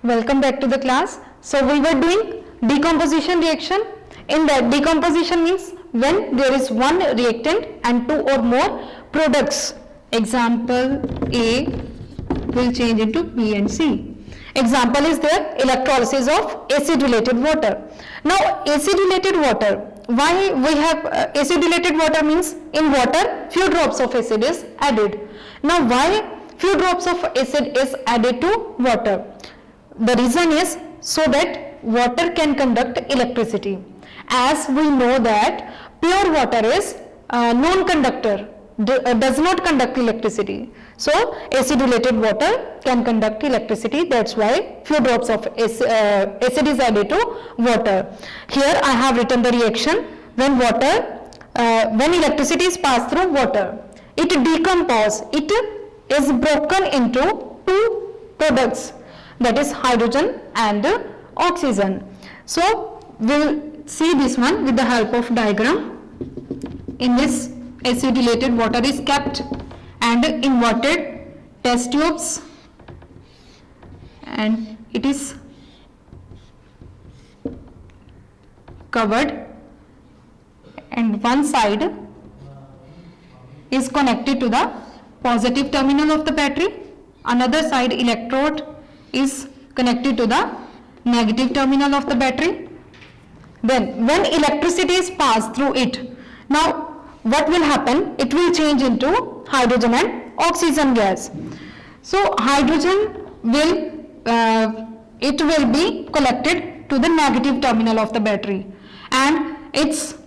Welcome back to the class. So we were doing decomposition reaction. In that, decomposition means when there is one reactant and two or more products. Example A will change into B and C. Example is there, electrolysis of acid-related water. Now acid-related water, why we have acid-related water means in water few drops of acid is added. Now why few drops of acid is added to water? The reason is so that water can conduct electricity. As we know that pure water is non-conductor, does not conduct electricity. So acid-related water can conduct electricity. That's why few drops of acid is added to water. Here I have written the reaction when electricity is passed through water. It decomposes. It is broken into two products, that is hydrogen and oxygen. So we'll see this one with the help of diagram. In this, acid-related water is kept and inverted test tubes, and it is covered, and one side is connected to the positive terminal of the battery, another side electrode is connected to the negative terminal of the battery. Then when electricity is passed through it, now what will happen? It will change into hydrogen and oxygen gas. So hydrogen will it will be collected to the negative terminal of the battery, and its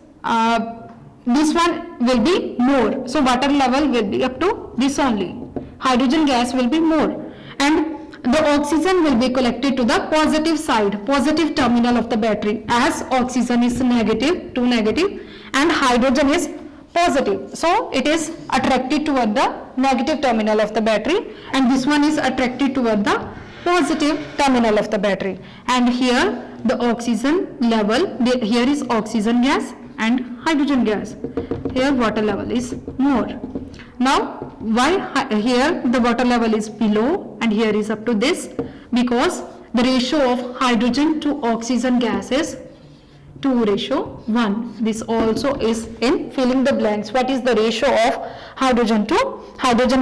this one will be more. So water level will be up to this only. Hydrogen gas will be more, and the oxygen will be collected to the positive side, positive terminal of the battery, as oxygen is negative, to negative, and hydrogen is positive. So it is attracted toward the negative terminal of the battery, and this one is attracted toward the positive terminal of the battery. And here the oxygen level, here is oxygen gas and hydrogen gas. Here water level is more. Now why here the water level is below and here is up to this? Because the ratio of hydrogen to oxygen gas is 2:1. This also is in filling the blanks. What is the ratio of hydrogen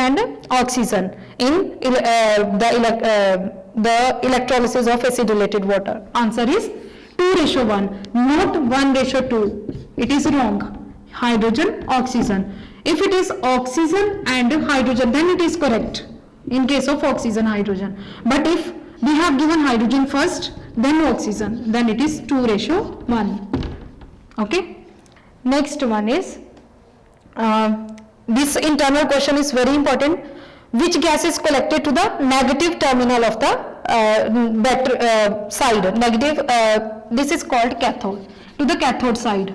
and oxygen in the electrolysis of acid-related water? Answer is 2:1, not 1:2. It is wrong. Hydrogen, oxygen. If it is oxygen and hydrogen, then it is correct in case of oxygen, hydrogen. But if we have given hydrogen first, then oxygen, then it is 2:1. Okay. Next one is, this internal question is very important. Which gas is collected to the negative terminal of the battery side? Negative, this is called cathode. To the cathode side.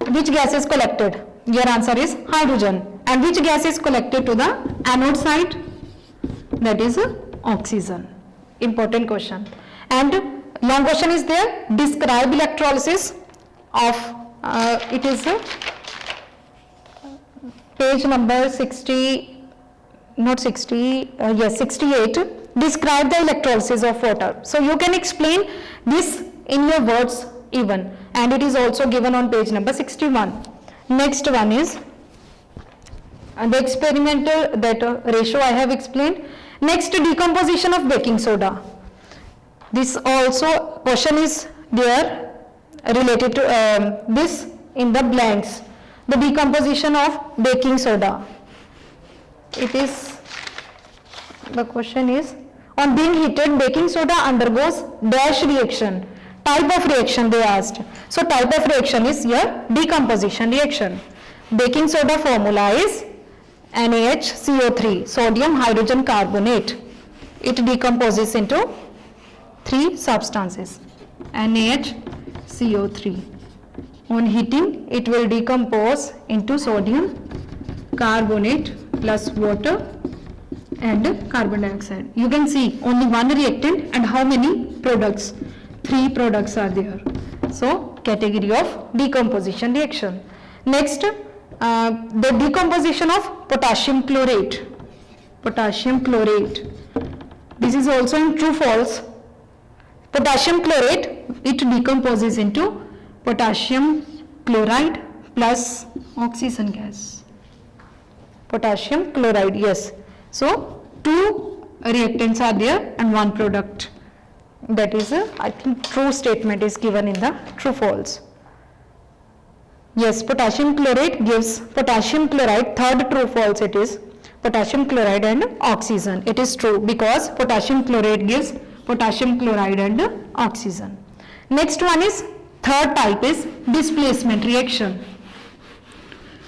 Which gas is collected? Your answer is hydrogen. And which gas is collected to the anode side? That is oxygen. Important question. And long question is there. Describe electrolysis of it is page number 60, not 60, yes, 68. Describe the electrolysis of water. So you can explain this in your words even, and it is also given on page number 61. Next one is the experimental that ratio I have explained. Next, decomposition of baking soda. This also question is there related to this in the blanks. The decomposition of baking soda. It is, the question is, on being heated, baking soda undergoes dash reaction. Type of reaction they asked. So type of reaction is here decomposition reaction. Baking soda formula is NaHCO3, sodium hydrogen carbonate. It decomposes into three substances, NaHCO3. On heating, it will decompose into sodium carbonate plus water and carbon dioxide. You can see only one reactant and how many products? 3 products are there. So category of decomposition reaction. Next, the decomposition of potassium chlorate. Potassium chlorate. This this is also in true false. Potassium chlorate, it decomposes into potassium chloride plus oxygen gas. Potassium chloride, yes. So 2 reactants are there and 1 product. That is I think true statement is given in the true false. Yes, potassium chlorate gives potassium chloride, third true false it is, potassium chloride and oxygen. It is true because potassium chlorate gives potassium chloride and oxygen. Next one is, third type is displacement reaction.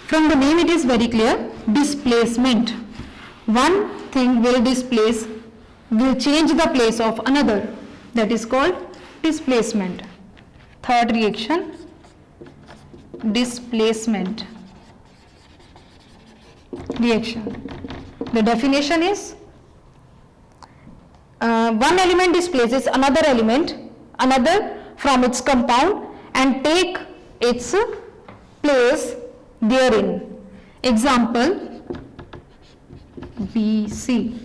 From the name it is very clear, displacement. One thing will displace, will change the place of another. That is called displacement. Third reaction, displacement reaction. The definition is, one element displaces another element, another from its compound and take its place therein. Example, B, C.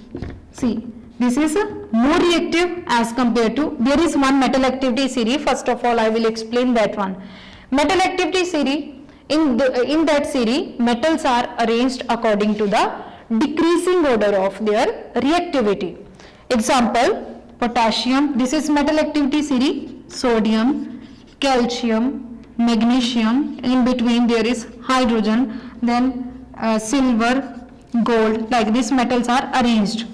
See, this is more reactive as compared to, there is one metal activity series. First of all, I will explain that one. Metal activity series, in that series, metals are arranged according to the decreasing order of their reactivity. Example, potassium, this is metal activity series, sodium, calcium, magnesium, in between there is hydrogen, then silver, gold, like these metals are arranged.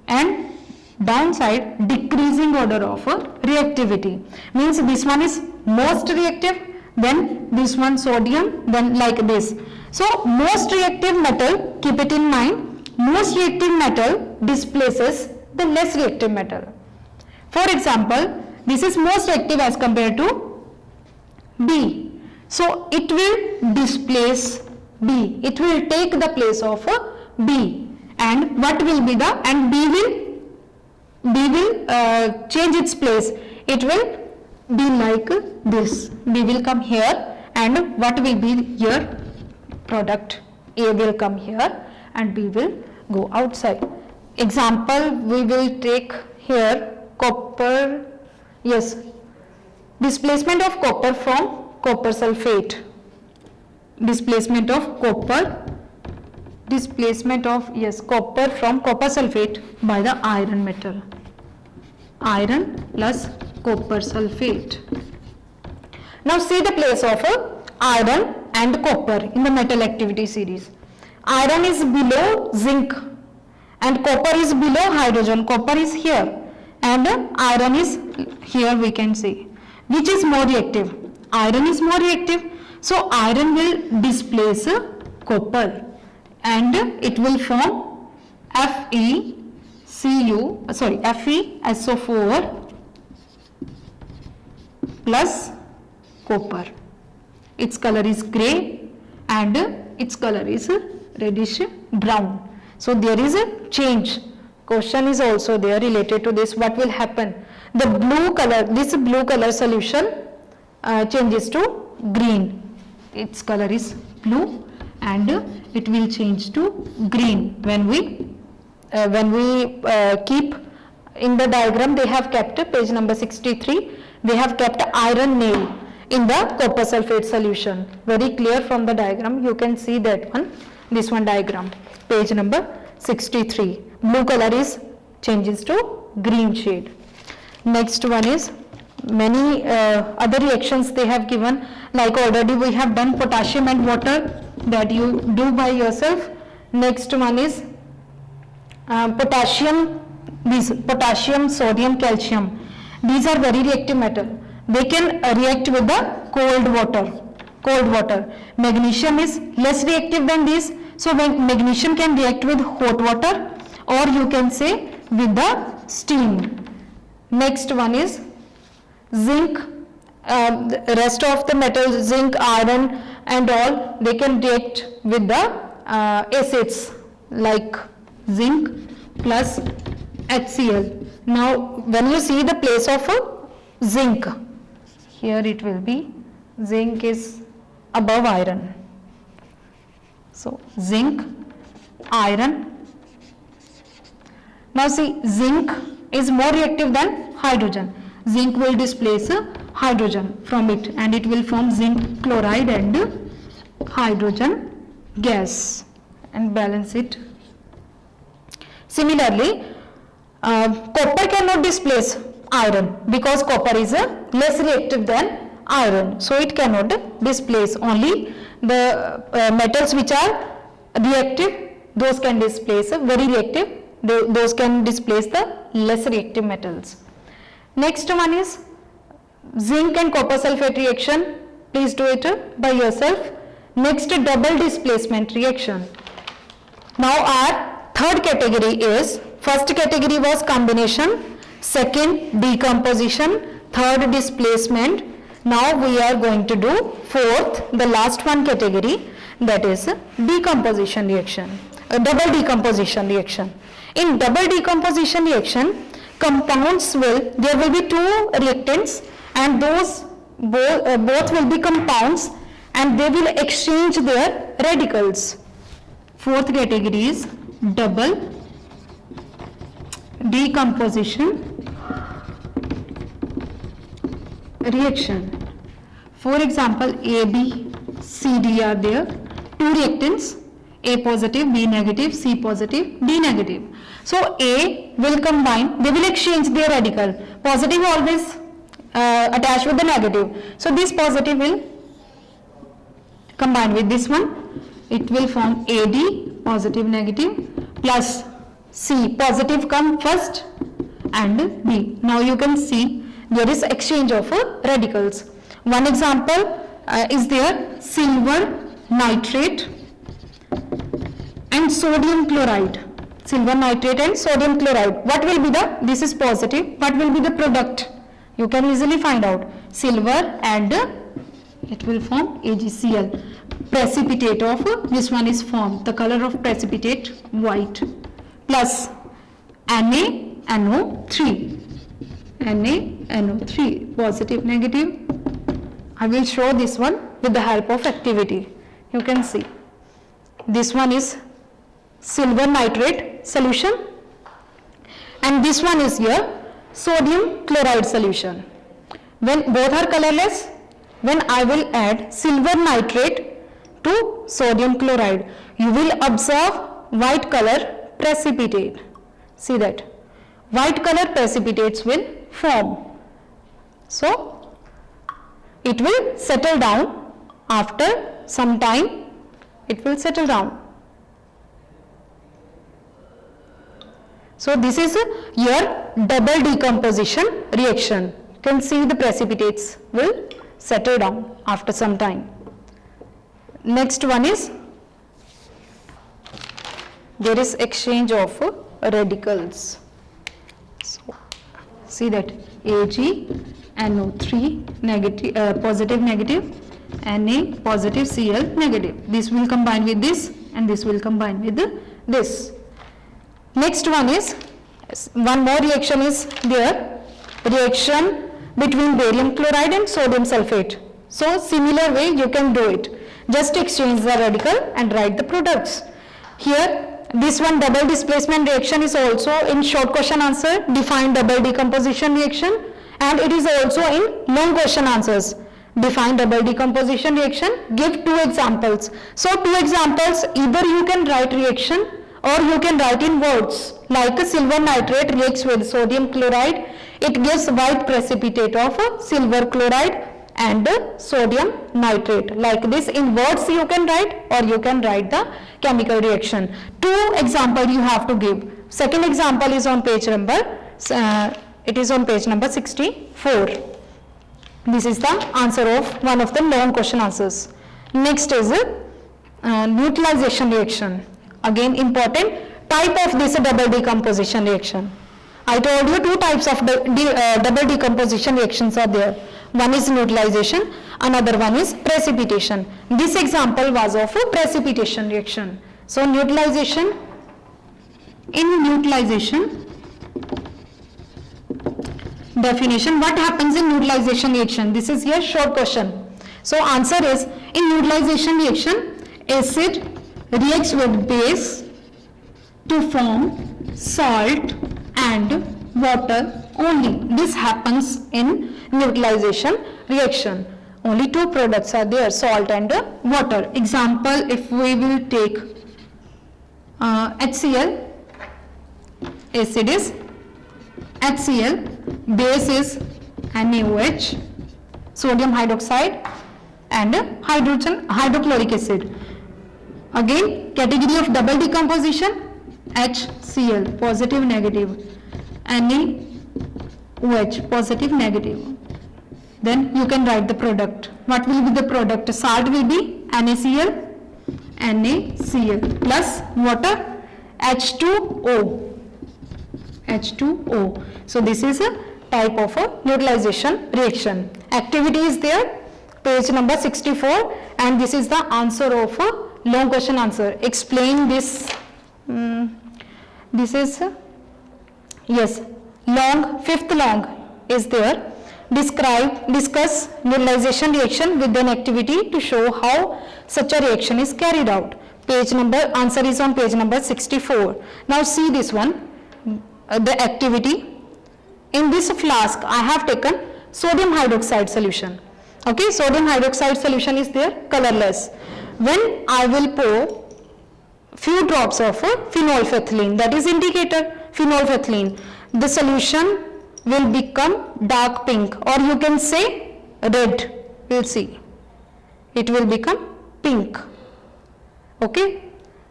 And downside, decreasing order of reactivity, means this one is most reactive, then this one sodium, then like this. So most reactive metal, keep it in mind, most reactive metal displaces the less reactive metal. For example, this is most reactive as compared to B. So it will displace B. It will take the place of B. And what will be the, and B will change its place. It will be like this. B will come here and what will be your product? A will come here and B will go outside. Example, we will take here copper, yes, displacement of copper from copper sulfate. Displacement of copper, displacement of, yes, copper from copper sulfate by the iron metal. Iron plus copper sulfate. Now see the place of iron and copper in the metal activity series. Iron is below zinc and copper is below hydrogen. Copper is here and iron is here, we can say. Which is more reactive? Iron is more reactive. So iron will displace copper and it will form FeSO4 plus copper. Its color is grey and its color is reddish brown. So there is a change. Question is also there related to this. What will happen? The blue color, this blue color solution changes to green. Its color is blue and it will change to green when we keep in the diagram. They have kept page number 63. They have kept iron nail in the copper sulfate solution. Very clear from the diagram. You can see that one. This one diagram, page number 63. Blue color is changes to green shade. Next one is many other reactions they have given, like already we have done potassium and water, that you do by yourself. Next one is potassium, sodium, calcium. These are very reactive metal. They can react with the cold water. Magnesium is less reactive than this. So magnesium can react with hot water or you can say with the steam. Next one is zinc. Rest of the metals, zinc, iron and all, they can react with the acids like zinc plus HCl. Now when you see the place of zinc, here it will be, zinc is above iron. So zinc, iron, Now see, zinc is more reactive than hydrogen. Zinc will displace hydrogen from it and it will form zinc chloride and hydrogen gas and balance it. Similarly, copper cannot displace iron because copper is less reactive than iron. So it cannot displace. Only the metals which are reactive, those can displace. Very reactive, those can displace the less reactive metals. Next one is zinc and copper sulfate reaction. Please do it by yourself. Next, double displacement reaction. Now our third category is, first category was combination, second decomposition, third displacement. Now we are going to do fourth, the last one category, that is decomposition reaction, double decomposition reaction. In double decomposition reaction, compounds there will be two reactants and those both will be compounds and they will exchange their radicals. Fourth category is double decomposition reaction. For example, A, B, C, D are there. Two reactants, A positive, B negative, C positive, D negative. So A will combine, they will exchange their radical. Positive always attached with the negative. So this positive will combine with this one. It will form AD, positive negative, plus C, positive come first and B. Now you can see there is exchange of radicals. One example is there, silver nitrate and sodium chloride. Silver nitrate and sodium chloride. What will be the, this is positive, what will be the product? You can easily find out. Silver and it will form AgCl. Precipitate of this one is formed. The color of precipitate white. Plus NaNO3. NaNO3, positive, negative. I will show this one with the help of activity. You can see. This one is silver nitrate solution and this one is here sodium chloride solution. When both are colorless, when I will add silver nitrate to sodium chloride, you will observe white color precipitate. See that white color precipitates will form. So it will settle down after some time, it will settle down. So this is your double decomposition reaction. You can see the precipitates will settle down after some time. Next one is, there is exchange of radicals. So see that AgNO3 negative, positive negative, Na positive, Cl negative. This will combine with this and this will combine with this. Next one is, one more reaction is there, reaction between barium chloride and sodium sulfate. So similar way you can do it. Just exchange the radical and write the products. Here this one double displacement reaction is also in short question answer, define double decomposition reaction, and it is also in long question answers. Define double decomposition reaction, give two examples. So two examples, either you can write reaction or you can write in words. Like a silver nitrate reacts with sodium chloride, it gives white precipitate of silver chloride and sodium nitrate. Like this in words you can write or you can write the chemical reaction. Two examples you have to give. Second example is on page number, it is on page number 64. This is the answer of one of the long question answers. Next is neutralization reaction. Again important type of this double decomposition reaction. I told you two types of double decomposition reactions are there. One is neutralization, another one is precipitation. This example was of a precipitation reaction. So neutralization, in neutralization definition, what happens in neutralization reaction? This is here short question. So answer is, in neutralization reaction, acid reacts with base to form salt and water only. This happens in neutralization reaction. Only two products are there, salt and water. Example, if we will take HCl, acid is HCl, base is NaOH, sodium hydroxide and hydrochloric acid. Again, category of double decomposition, HCl, positive, negative, NaOH, positive, negative. Then you can write the product. What will be the product? Salt will be NaCl, NaCl plus water, H2O, H2O. So this is a type of a neutralization reaction. Activity is there, page number 64, and this is the answer of a long question answer. Explain this. This is yes, long, fifth long is there. Discuss neutralization reaction with an activity to show how such a reaction is carried out. Page number, answer is on page number 64. Now see this one, the activity. In this flask I have taken sodium hydroxide solution. Okay, sodium hydroxide solution is there, colorless. When I will pour few drops of phenolphthalein, that is indicator phenolphthalein, the solution will become dark pink, or you can say red. We'll see, it will become pink. Okay,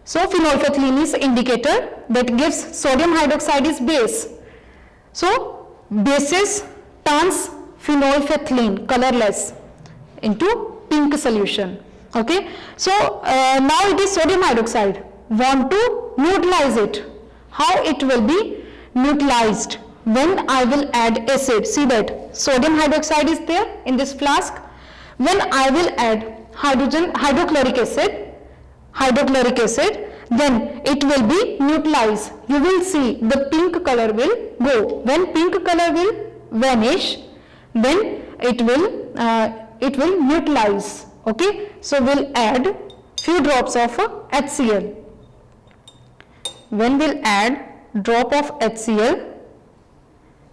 so phenolphthalein is indicator that gives sodium hydroxide is base. So bases turns phenolphthalein colorless into pink solution. Okay, so now it is sodium hydroxide. Want to neutralize it. How it will be neutralized? When I will add acid, see that sodium hydroxide is there in this flask. When I will add hydrochloric acid, then it will be neutralized. You will see the pink color will go. When pink color will vanish, then it will neutralize. Okay, so we'll add few drops of HCl. When we'll add drop of HCl,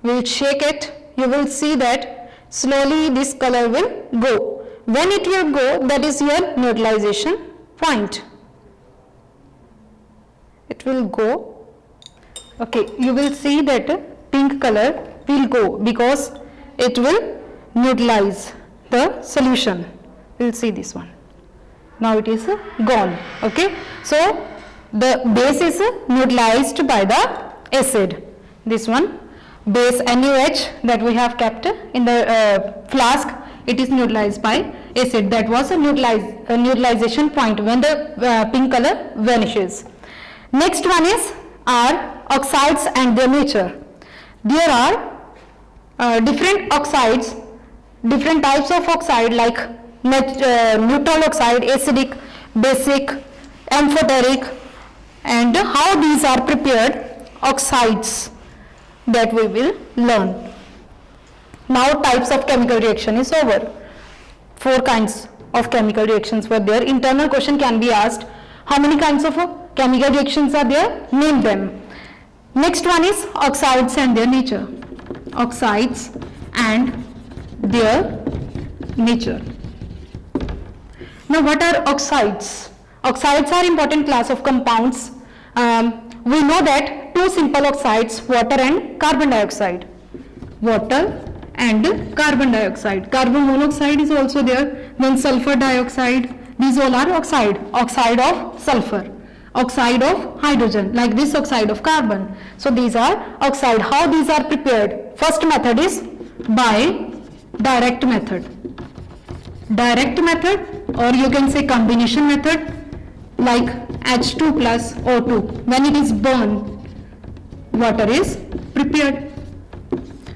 we'll shake it. You will see that slowly this color will go. When it will go, that is your neutralization point. It will go. Okay, you will see that pink color will go because it will neutralize the solution. We'll see this one. Now it is gone. Okay, so the base is neutralized by the acid. This one, base NaOH that we have kept in the flask, it is neutralized by acid. That was a neutralization point when the pink color vanishes. Next one is are oxides and their nature. There are different oxides, different types of oxide like neutral oxide, acidic, basic, amphoteric, and how these are prepared, oxides, that we will learn. Now types of chemical reaction is over. 4 kinds of chemical reactions were there. Internal question can be asked, how many kinds of chemical reactions are there? Name them. Next one is oxides and their nature. Oxides and their nature. Now what are oxides? Oxides are important class of compounds. We know that 2 simple oxides, water and carbon dioxide. Water and carbon dioxide. Carbon monoxide is also there. Then sulfur dioxide. These all are oxide. Oxide of sulfur. Oxide of hydrogen, like this oxide of carbon. So these are oxide. How these are prepared? First method is by direct method. Direct method, or you can say combination method, like H2 plus O2. When it is burned, water is prepared.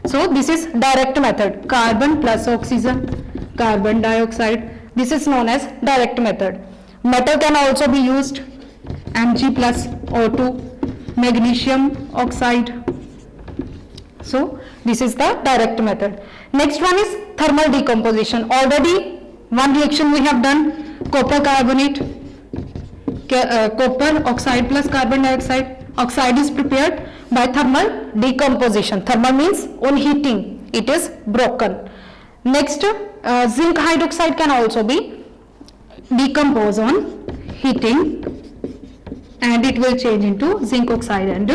So this is direct method. Carbon plus oxygen, carbon dioxide. This is known as direct method. Metal can also be used. Mg plus O2, magnesium oxide. So this is the direct method. Next one is thermal decomposition. Already one reaction we have done, copper carbonate, copper oxide plus carbon dioxide. Oxide is prepared by thermal decomposition. Thermal means on heating it is broken. Next, zinc hydroxide can also be decomposed on heating and it will change into zinc oxide and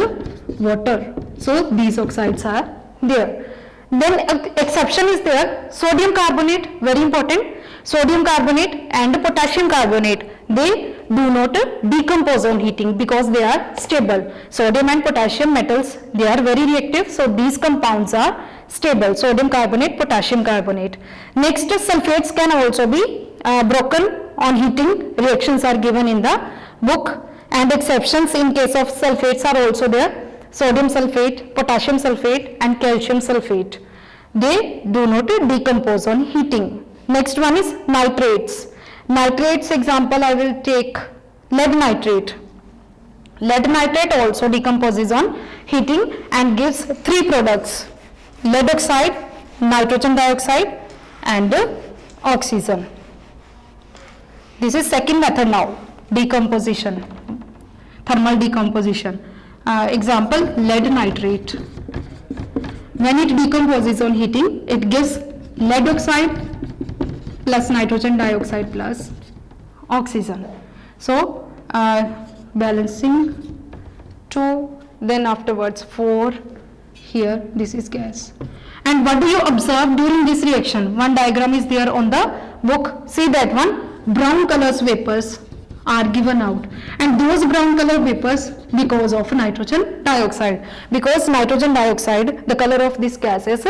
water. So these oxides are there. Then exception is there, sodium carbonate, very important. Sodium carbonate and potassium carbonate, they do not decompose on heating because they are stable. Sodium and potassium metals, they are very reactive, so these compounds are stable, sodium carbonate, potassium carbonate. Next, sulfates can also be broken on heating. Reactions are given in the book, and exceptions in case of sulfates are also there. Sodium sulfate, potassium sulfate and calcium sulfate, they do not decompose on heating. Next one is nitrates. Nitrates example I will take lead nitrate. Lead nitrate also decomposes on heating and gives three products: lead oxide, nitrogen dioxide and oxygen. This is second method now, decomposition, thermal decomposition. Example, lead nitrate. When it decomposes on heating, it gives lead oxide plus nitrogen dioxide plus oxygen. So balancing 2, then afterwards 4, here this is gas. And what do you observe during this reaction? One diagram is there on the book. See that one, brown colors vapors are given out, and those brown color vapors because of nitrogen dioxide, because nitrogen dioxide, the color of this gas is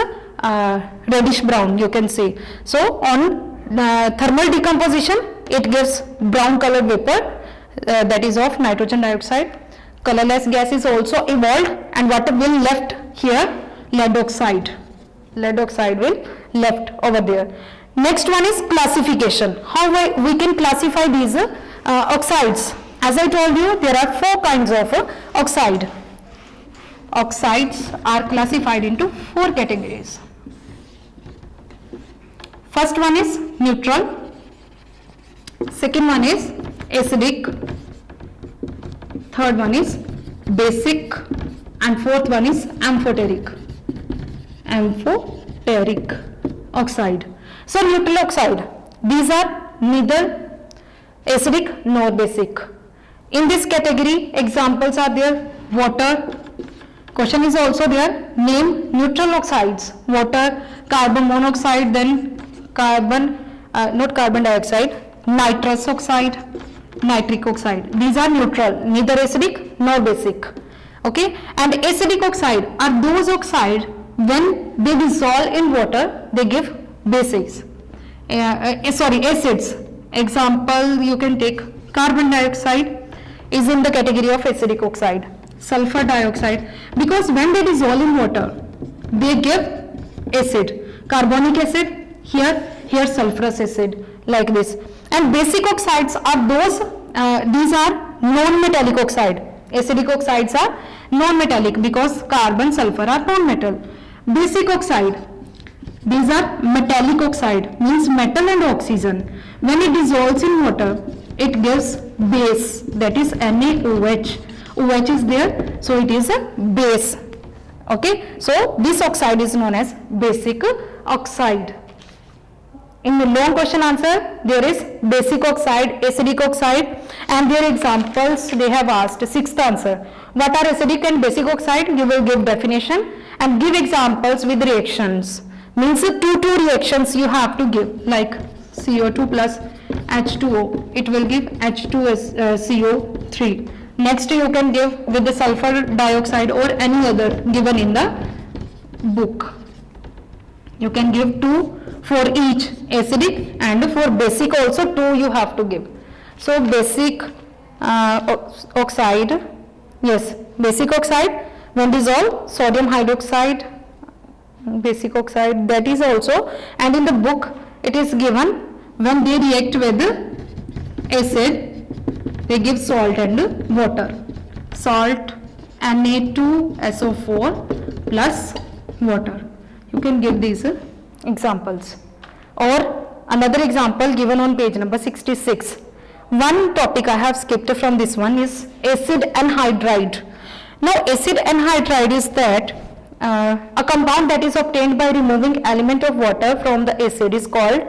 reddish brown, you can see. So on thermal decomposition, it gives brown color vapor, that is of nitrogen dioxide. Colorless gas is also evolved, and what will left here? Lead oxide. Lead oxide will left over there. Next one is classification. How we can classify these oxides? As I told you, there are 4 kinds of oxide. Oxides are classified into 4 categories. First one is neutral, second one is acidic, third one is basic, and fourth one is amphoteric. Amphoteric oxide. So neutral oxide, these are neither acidic nor basic. In this category, examples are there: water. Question is also there, name neutral oxides: water, carbon monoxide, then not carbon dioxide, nitrous oxide, nitric oxide. These are neutral, neither acidic nor basic. Okay, and acidic oxide are those oxides when they dissolve in water, they give bases. Acids. Example, you can take carbon dioxide is in the category of acidic oxide. Sulfur dioxide, because when they dissolve in water, they give acid. Carbonic acid, here sulfurous acid, like this. And basic oxides are those, these are non-metallic oxide. Acidic oxides are non-metallic because carbon, sulfur are non-metal. Basic oxide, these are metallic oxide, means metal and oxygen. When it dissolves in water, it gives base, that is NaOH. OH is there, so it is a base. Okay, so this oxide is known as basic oxide. In the long question answer, there is basic oxide, acidic oxide, and their examples they have asked. Sixth answer, what are acidic and basic oxide? You will give definition and give examples with reactions. Means 2 reactions you have to give, like CO2 plus H2O, it will give H2CO3. Next you can give with the sulfur dioxide or any other given in the book. You can give 2 for each, acidic, and for basic also 2 you have to give. So basic oxide, yes, basic oxide when dissolved, sodium hydroxide, basic oxide, that is also, and in the book it is given when they react with acid, they give salt and water. Salt, Na2SO4 plus water. You can give these examples. Or another example given on page number 66. One topic I have skipped from this one is acid anhydride. Now acid anhydride is that a compound that is obtained by removing element of water from the acid is called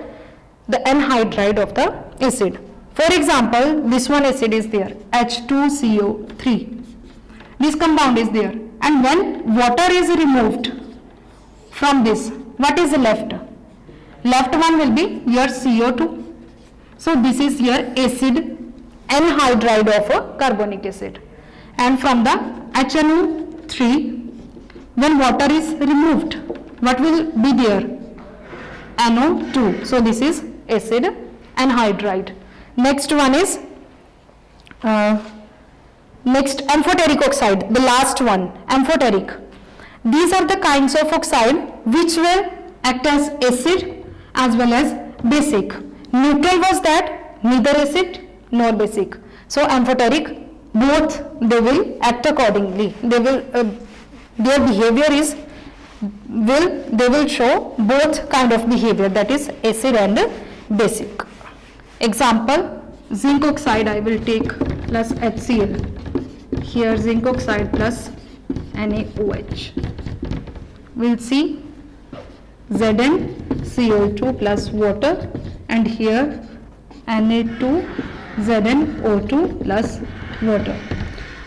the anhydride of the acid. For example, this one acid is there, H2CO3. This compound is there, and when water is removed from this, what is left? Left one will be your CO2. So this is your acid anhydride of a carbonic acid. And from the HNO3, when water is removed, what will be there? NO2. So this is acid anhydride. Next one is next amphoteric oxide, the last one, amphoteric. These are the kinds of oxide which will act as acid as well as basic. Neutral was that neither acid nor basic. So amphoteric, both they will act accordingly. They will their behavior is they will show both kind of behavior, that is acid and basic. Example, zinc oxide I will take plus HCl. Here zinc oxide plus NaOH. We'll see ZnCO2 plus water, and here Na2ZnO2 plus water.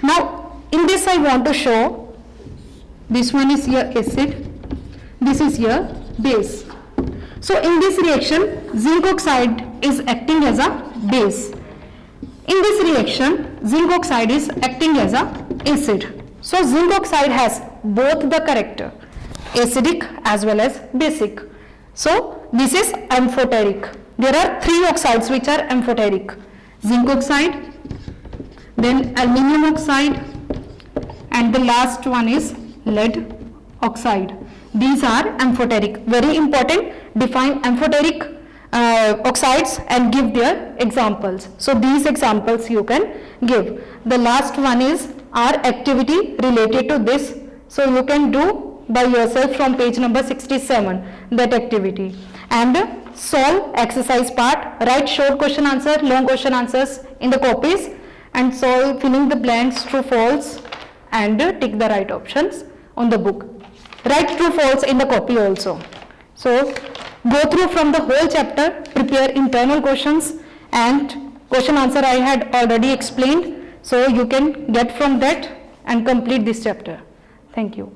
Now in this I want to show this one is your acid, this is your base. So in this reaction zinc oxide is acting as a base. In this reaction zinc oxide is acting as a acid. So zinc oxide has both the character, acidic as well as basic. So this is amphoteric. There are three oxides which are amphoteric: zinc oxide, then aluminum oxide, and the last one is lead oxide. These are amphoteric. Very important, define amphoteric oxides and give their examples. So these examples you can give. The last one is our activity related to this. So you can do by yourself from page number 67 that activity. And solve exercise part. Write short question answer, long question answers in the copies, and solve filling the blanks true false and tick the right options on the book. Write true false in the copy also. So go through from the whole chapter, prepare internal questions, and question answer I had already explained. So you can get from that and complete this chapter. Thank you.